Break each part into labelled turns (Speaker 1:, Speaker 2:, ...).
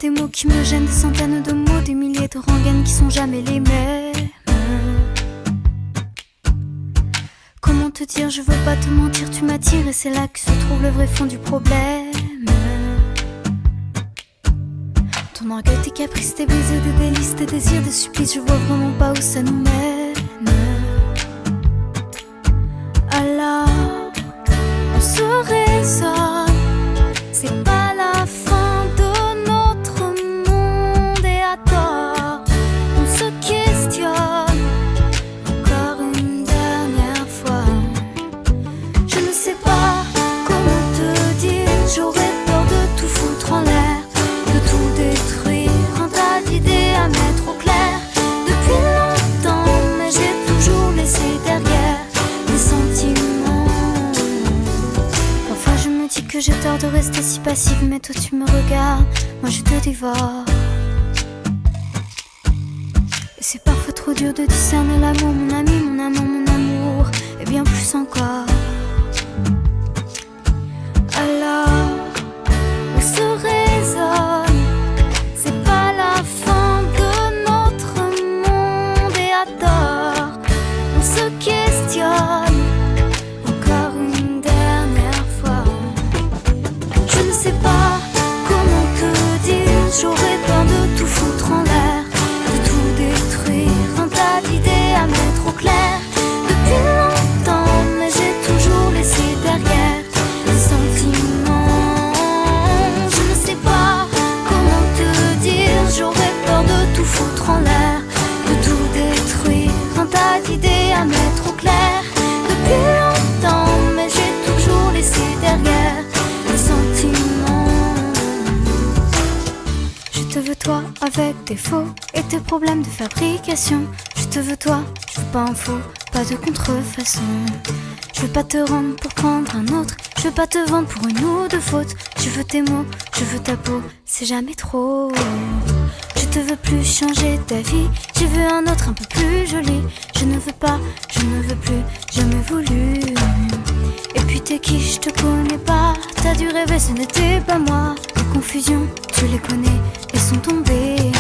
Speaker 1: des mots qui me gênent, des centaines de mots, des milliers de rengaines qui sont jamais les mêmes. Comment te dire, je veux pas te mentir, tu m'attires et c'est là que se trouve le vrai fond du problème. Ton orgueil, tes caprices, tes baisers, des délices, tes désirs, des supplices, je vois vraiment pas où ça nous mène. Alors, on se raisonne, c'est pas la fin de notre monde et à tort, on se questionne encore une dernière fois. Je ne sais pas comment te dire, j'aurais peur de tout foutre en l'air, de tout détruire, un tas d'idées à mettre au clair. Depuis longtemps, mais j'ai toujours laissé derrière les sentiments. Parfois je me dis que j'ai tort de rester si passive, mais toi tu me regardes, moi je te dévore. Et c'est parfois trop dur de discerner l'amour, mon ami, mon amant, mon amour, et bien plus encore. Alors, on se raisonne, c'est pas la fin de notre monde et à tort, on se questionne encore une dernière fois. Je ne sais pas comment te dire, j'aurais peur de tout foutre en l'air, de tout détruire, un tas d'idées à mettre au clair. Depuis longtemps, mais j'ai toujours laissé derrière les sentiments. Je ne sais pas comment te dire, j'aurais peur de tout foutre en l'air, de tout détruire, un tas d'idées à mettre au clair. Depuis longtemps, mais j'ai toujours laissé derrière les sentiments. Je te veux toi avec tes faux et tes problèmes de fabrication. Je te veux toi, je veux pas un faux, pas de contrefaçon. Je veux pas te rendre pour prendre un autre, je veux pas te vendre pour une ou deux fautes. Je veux tes mots, je veux ta peau, c'est jamais trop. Je te veux plus changer ta vie, je veux un autre un peu plus joli. Je ne veux pas, je ne veux plus, jamais voulu. Et puis t'es qui, je te connais pas, t'as dû rêver, ce n'était pas moi. Les confusions, tu les connais, elles sont tombées.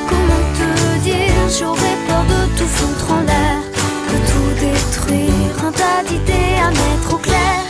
Speaker 1: Comment te dire, j'aurais peur de tout foutre en l'air, de tout détruire, un tas d'idées à mettre au clair.